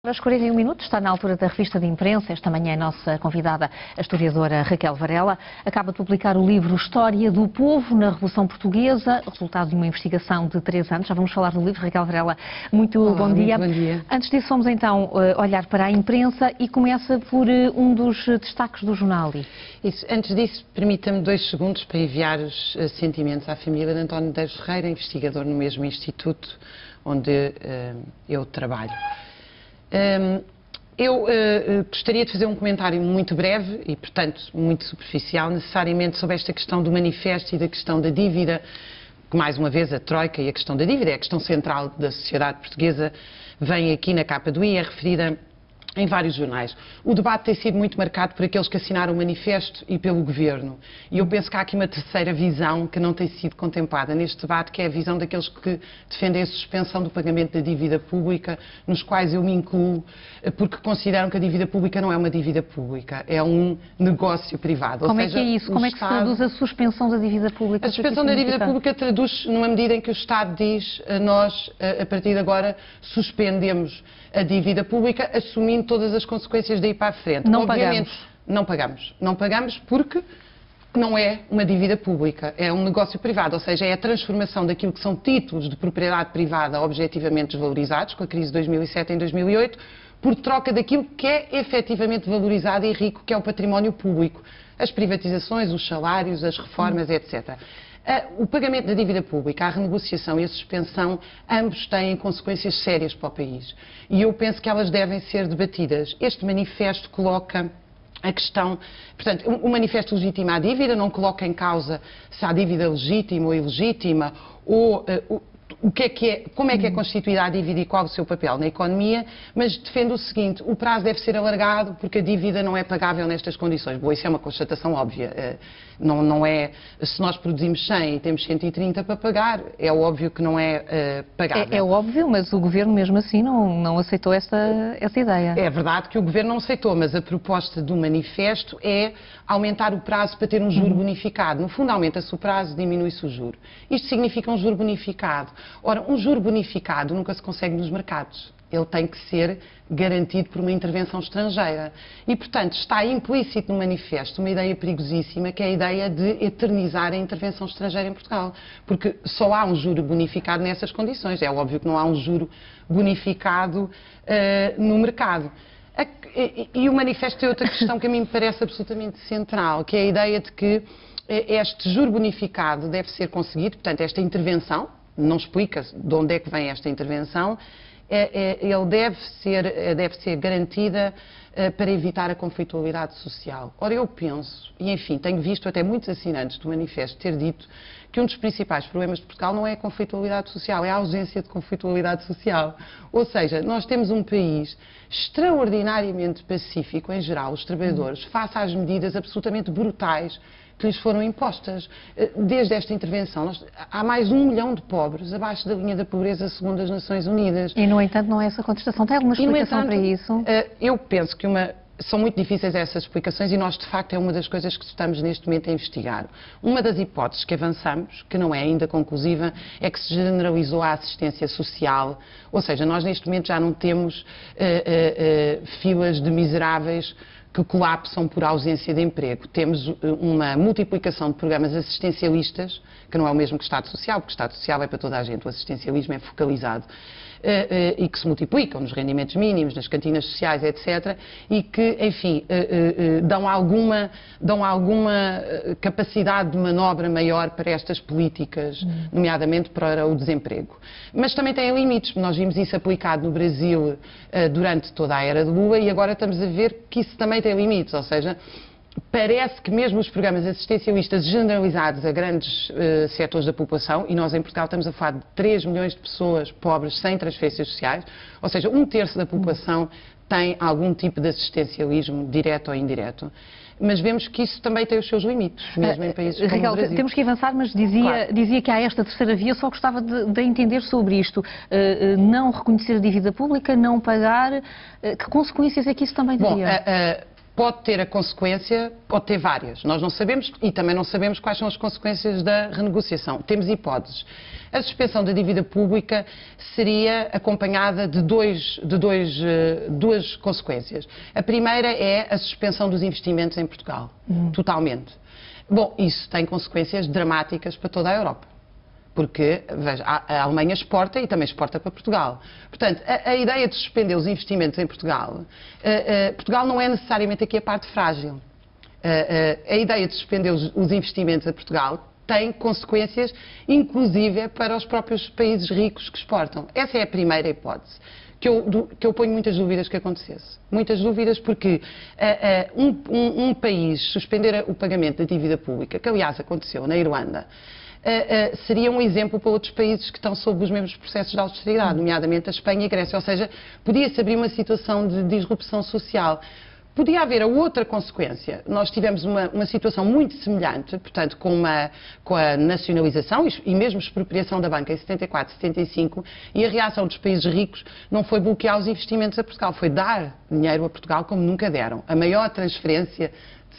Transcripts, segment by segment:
Às 41 minutos, está na altura da revista de imprensa. Esta manhã a nossa convidada, a historiadora Raquel Varela, acaba de publicar o livro História do Povo na Revolução Portuguesa, resultado de uma investigação de 3 anos. Já vamos falar do livro. Raquel Varela, muito bom dia. Muito bom dia. Antes disso, vamos então olhar para a imprensa e começa por um dos destaques do jornal. Isso. Antes disso, permita-me 2 segundos para enviar os sentimentos à família de António Medeiros Ferreira, investigador no mesmo instituto onde eu trabalho. Eu gostaria de fazer um comentário muito breve e, portanto, muito superficial, necessariamente sobre esta questão do manifesto e da questão da dívida, que, mais uma vez, a Troika e a questão da dívida é a questão central da sociedade portuguesa, vem aqui na capa do I, é referida em vários jornais. O debate tem sido muito marcado por aqueles que assinaram o manifesto e pelo governo. E eu penso que há aqui uma terceira visão que não tem sido contemplada neste debate, que é a visão daqueles que defendem a suspensão do pagamento da dívida pública, nos quais eu me incluo, porque consideram que a dívida pública não é uma dívida pública, é um negócio privado. Como é que é isso? Como é que se traduz a suspensão da dívida pública? A suspensão da dívida pública traduz-se numa medida em que o Estado diz nós, a partir de agora, suspendemos a dívida pública, assumindo todas as consequências daí para a frente. Não Obviamente, pagamos. Não pagamos porque não é uma dívida pública, é um negócio privado, ou seja, é a transformação daquilo que são títulos de propriedade privada objetivamente desvalorizados, com a crise de 2007 em 2008, por troca daquilo que é efetivamente valorizado e rico, que é o património público. As privatizações, os salários, as reformas, etc. O pagamento da dívida pública, a renegociação e a suspensão, ambos têm consequências sérias para o país. E eu penso que elas devem ser debatidas. Este manifesto coloca a questão, portanto, o manifesto legitima a dívida, não coloca em causa se há dívida legítima ou ilegítima, ou como é que é constituída a dívida e qual o seu papel na economia, mas defende o seguinte: o prazo deve ser alargado porque a dívida não é pagável nestas condições. Bom, isso é uma constatação óbvia. Não é, se nós produzimos 100 e temos 130 para pagar, é óbvio que não é pagável. É óbvio, mas o Governo mesmo assim não aceitou essa ideia. É verdade que o Governo não aceitou, mas a proposta do manifesto é aumentar o prazo para ter um juro bonificado. No fundo, aumenta-se o prazo, diminui-se o juro. Isto significa um juro bonificado. Ora, um juro bonificado nunca se consegue nos mercados. Ele tem que ser garantido por uma intervenção estrangeira. E, portanto, está implícito no manifesto uma ideia perigosíssima, que é a ideia de eternizar a intervenção estrangeira em Portugal. Porque só há um juro bonificado nessas condições. É óbvio que não há um juro bonificado no mercado. E o manifesto tem outra questão que a mim me parece absolutamente central, que é a ideia de que este juro bonificado deve ser conseguido, portanto, esta intervenção, não explica de onde é que vem esta intervenção, ele deve ser garantida para evitar a conflitualidade social. Ora, eu penso, e enfim, tenho visto até muitos assinantes do manifesto ter dito que um dos principais problemas de Portugal não é a conflitualidade social, é a ausência de conflitualidade social. Ou seja, nós temos um país extraordinariamente pacífico, em geral, os trabalhadores, face às medidas absolutamente brutais que lhes foram impostas. Desde esta intervenção, há mais de 1 milhão de pobres abaixo da linha da pobreza segundo as Nações Unidas. E, no entanto, não é essa contestação. Tem alguma explicação para isso? Eu penso que são muito difíceis essas explicações e nós, de facto, é uma das coisas que estamos neste momento a investigar. Uma das hipóteses que avançamos, que não é ainda conclusiva, é que se generalizou a assistência social, ou seja, nós neste momento já não temos filas de miseráveis que colapsam por ausência de emprego. Temos uma multiplicação de programas assistencialistas, que não é o mesmo que Estado Social, porque o Estado Social é para toda a gente, o assistencialismo é focalizado, e que se multiplicam nos rendimentos mínimos, nas cantinas sociais, etc., e que, enfim, dão alguma capacidade de manobra maior para estas políticas, nomeadamente para o desemprego. Mas também têm limites. Nós vimos isso aplicado no Brasil durante toda a era de Lula e agora estamos a ver que isso também tem limites, ou seja, parece que mesmo os programas assistencialistas generalizados a grandes setores da população, e nós em Portugal estamos a falar de 3 milhões de pessoas pobres sem transferências sociais, ou seja, 1/3 da população tem algum tipo de assistencialismo, direto ou indireto. Mas vemos que isso também tem os seus limites, mesmo em países como Raquel, o Brasil. temos que avançar, mas Claro. dizia que há esta terceira via, só gostava de entender sobre isto. Não reconhecer a dívida pública, não pagar, que consequências é que isso também teria? pode ter a consequência, pode ter várias. Nós não sabemos e também não sabemos quais são as consequências da renegociação. Temos hipóteses. A suspensão da dívida pública seria acompanhada de duas consequências. A primeira é a suspensão dos investimentos em Portugal, totalmente. Bom, isso tem consequências dramáticas para toda a Europa. Porque, veja, a Alemanha exporta e também exporta para Portugal. Portanto, a ideia de suspender os investimentos em Portugal, Portugal não é necessariamente aqui a parte frágil. A ideia de suspender os investimentos a Portugal tem consequências, inclusive, para os próprios países ricos que exportam. Essa é a primeira hipótese. Que eu ponho muitas dúvidas que acontecesse. Muitas dúvidas porque um país suspender o pagamento da dívida pública, que aliás aconteceu na Irlanda, seria um exemplo para outros países que estão sob os mesmos processos de austeridade, nomeadamente a Espanha e a Grécia. Ou seja, podia-se abrir uma situação de disrupção social. Podia haver a outra consequência. Nós tivemos uma situação muito semelhante, portanto, com a nacionalização e mesmo expropriação da banca em 74, 75, e a reação dos países ricos não foi bloquear os investimentos a Portugal, foi dar dinheiro a Portugal como nunca deram. A maior transferência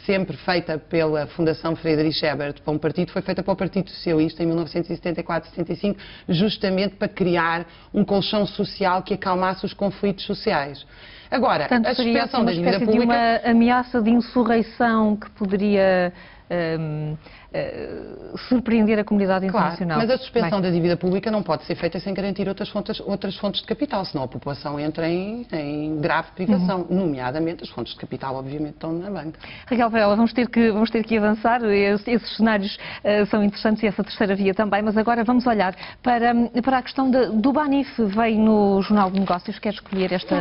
sempre feita pela Fundação Friedrich Ebert para um partido foi feita para o Partido Socialista em 1974-75, justamente para criar um colchão social que acalmasse os conflitos sociais. Agora, portanto, a suspensão da dívida pública... de uma ameaça de insurreição que poderia surpreender a comunidade internacional. Claro, mas a suspensão da dívida pública não pode ser feita sem garantir outras fontes de capital, senão a população entra em grave privação, nomeadamente as fontes de capital, obviamente, estão na banca. Raquel Varela, vamos ter que avançar, esses cenários são interessantes e essa terceira via também, mas agora vamos olhar para a questão do Banif. Veio no Jornal de Negócios, quer escolher esta...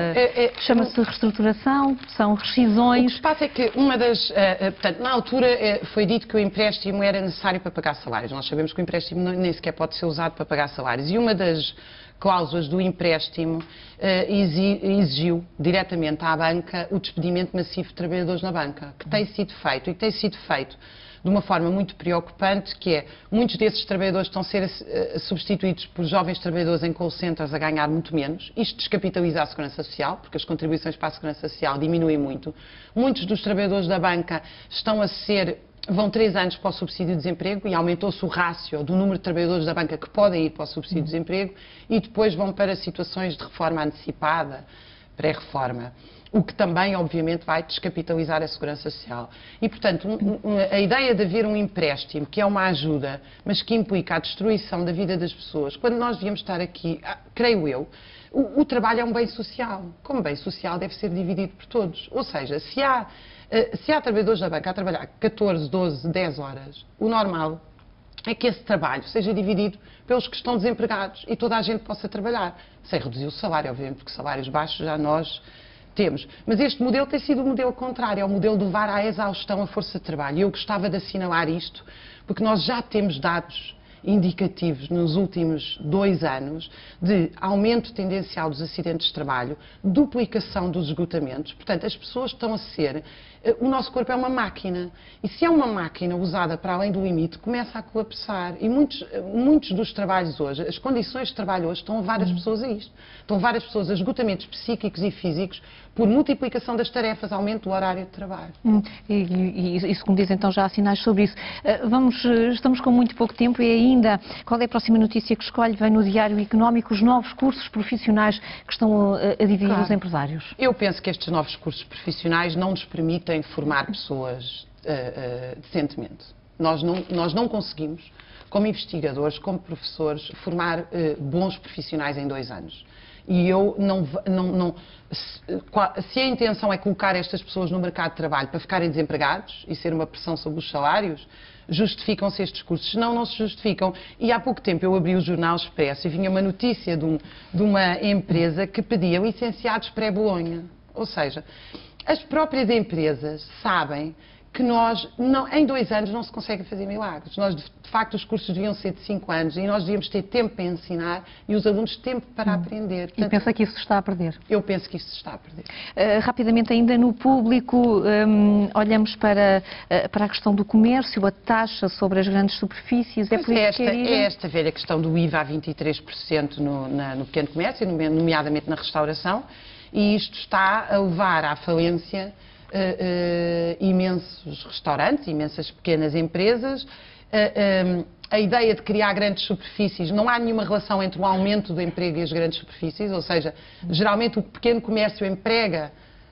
Chama-se reestruturação, são rescisões... O que se passa é que portanto, na altura foi dito que o empréstimo era necessário para pagar salários. Nós sabemos que o empréstimo nem sequer pode ser usado para pagar salários. E uma das cláusulas do empréstimo exigiu diretamente à banca o despedimento massivo de trabalhadores na banca, que tem sido feito e que tem sido feito de uma forma muito preocupante, que é, muitos desses trabalhadores estão a ser substituídos por jovens trabalhadores em call centers a ganhar muito menos. Isto descapitaliza a Segurança Social, porque as contribuições para a Segurança Social diminuem muito. Muitos dos trabalhadores da banca vão 3 anos para o subsídio de desemprego e aumentou-se o rácio do número de trabalhadores da banca que podem ir para o subsídio de desemprego e depois vão para situações de reforma antecipada, pré-reforma. O que também, obviamente, vai descapitalizar a Segurança Social. E, portanto, a ideia de haver um empréstimo, que é uma ajuda, mas que implica a destruição da vida das pessoas, quando nós devíamos estar aqui, creio eu, o trabalho é um bem social. Como bem social deve ser dividido por todos. Ou seja, se há trabalhadores da banca a trabalhar 14, 12, 10 horas, o normal é que esse trabalho seja dividido pelos que estão desempregados e toda a gente possa trabalhar, sem reduzir o salário, obviamente, porque salários baixos já nós temos. Mas este modelo tem sido o modelo contrário, é o modelo de levar à exaustão a força de trabalho. E eu gostava de assinalar isto, porque nós já temos dados indicativos nos últimos 2 anos de aumento tendencial dos acidentes de trabalho, duplicação dos esgotamentos. Portanto, as pessoas estão a ser... O nosso corpo é uma máquina e se é uma máquina usada para além do limite, começa a colapsar. E muitos dos trabalhos hoje, as condições de trabalho hoje estão a levar as pessoas a isto. Estão a levar as pessoas a esgotamentos psíquicos e físicos por multiplicação das tarefas, aumento do horário de trabalho. E isso, como dizem, então já há sinais sobre isso. Estamos com muito pouco tempo e ainda, qual é a próxima notícia que escolhe? Vem no Diário Económico os novos cursos profissionais que estão a dividir os empresários. Eu penso que estes novos cursos profissionais não nos permitem formar pessoas decentemente. Nós não conseguimos, como investigadores, como professores, formar bons profissionais em 2 anos. E eu se a intenção é colocar estas pessoas no mercado de trabalho para ficarem desempregados e ser uma pressão sobre os salários, justificam-se estes cursos, senão não se justificam. E há pouco tempo eu abri o Jornal Expresso e vinha uma notícia de uma empresa que pedia licenciados pré-Bolonha. Ou seja, as próprias empresas sabem que em 2 anos não se consegue fazer milagres. De facto, os cursos deviam ser de 5 anos e nós devíamos ter tempo para ensinar e os alunos tempo para aprender. Portanto, e pensa que isso se está a perder? Eu penso que isso se está a perder. Rapidamente, ainda no público, olhamos para a questão do comércio, a taxa sobre as grandes superfícies. É esta velha questão do IVA a 23% no pequeno comércio, nomeadamente na restauração, e isto está a levar à falência imensos restaurantes, imensas pequenas empresas. A ideia de criar grandes superfícies, não há nenhuma relação entre o aumento do emprego e as grandes superfícies, ou seja, geralmente o pequeno comércio emprega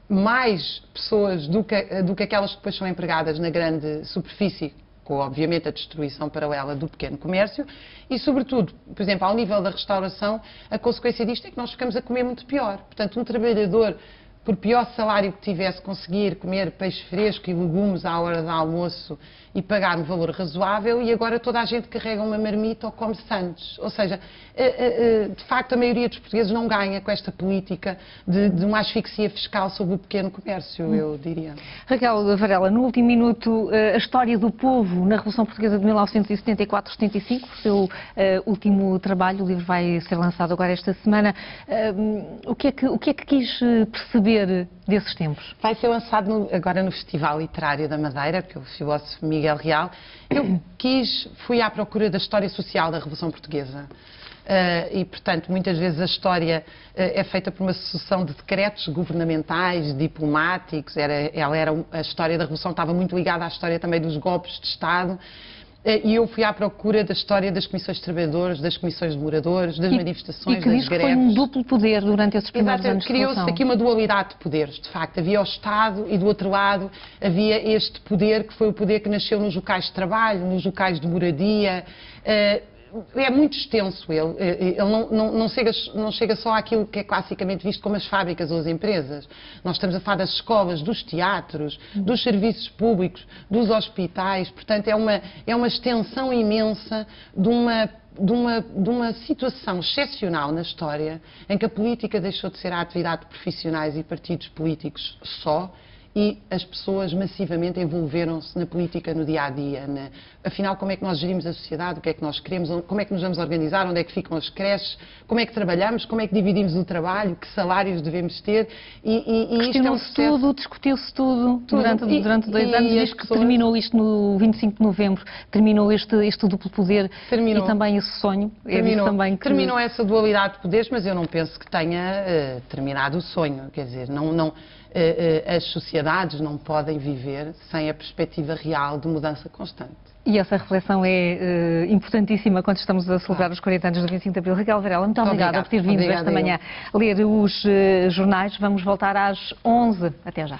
mais pessoas do que aquelas que depois são empregadas na grande superfície, com obviamente a destruição paralela do pequeno comércio e, sobretudo, por exemplo, ao nível da restauração, a consequência disto é que nós ficamos a comer muito pior. Portanto, um trabalhador, por pior salário que tivesse, conseguir comer peixe fresco e legumes à hora do almoço e pagar um valor razoável, e agora toda a gente carrega uma marmita ou come sandes. Ou seja, de facto a maioria dos portugueses não ganha com esta política de uma asfixia fiscal sobre o pequeno comércio, eu diria. Raquel Varela, no último minuto, a história do povo na Revolução Portuguesa de 1974-75, o seu último trabalho, o livro vai ser lançado agora esta semana. O que é que quis perceber desses tempos? Vai ser lançado agora no Festival Literário da Madeira, pelo filósofo Miguel Real. Eu fui à procura da história social da Revolução Portuguesa. E, portanto, muitas vezes a história é feita por uma sucessão de decretos governamentais, diplomáticos. A história da Revolução estava muito ligada à história também dos golpes de Estado. E eu fui à procura da história das comissões de trabalhadores, das comissões de moradores, das manifestações, das greves. E que diz que foi um duplo poder durante esses primeiros anos de Revolução. Criou-se aqui uma dualidade de poderes, de facto. Havia o Estado e, do outro lado, havia este poder que foi o poder que nasceu nos locais de trabalho, nos locais de moradia. É muito extenso ele não chega só àquilo que é classicamente visto como as fábricas ou as empresas. Nós estamos a falar das escolas, dos teatros, dos serviços públicos, dos hospitais, portanto é uma extensão imensa de uma situação excepcional na história em que a política deixou de ser a atividade de profissionais e partidos políticos só, e as pessoas massivamente envolveram-se na política no dia-a-dia. Afinal, como é que nós gerimos a sociedade, o que é que nós queremos, como é que nos vamos organizar, onde é que ficam as creches, como é que trabalhamos, como é que dividimos o trabalho, que salários devemos ter. Questionou-se tudo, discutiu-se tudo durante 2 anos, desde que terminou isto no 25 de novembro, terminou este duplo poder e também esse sonho. Terminou essa dualidade de poderes, mas eu não penso que tenha terminado o sonho, quer dizer, as sociedades não podem viver sem a perspectiva real de mudança constante. E essa reflexão é importantíssima quando estamos a celebrar os 40 anos do 25 de Abril. Raquel Varela, muito obrigada por ter vindo esta manhã ler os jornais. Vamos voltar às 11. Até já.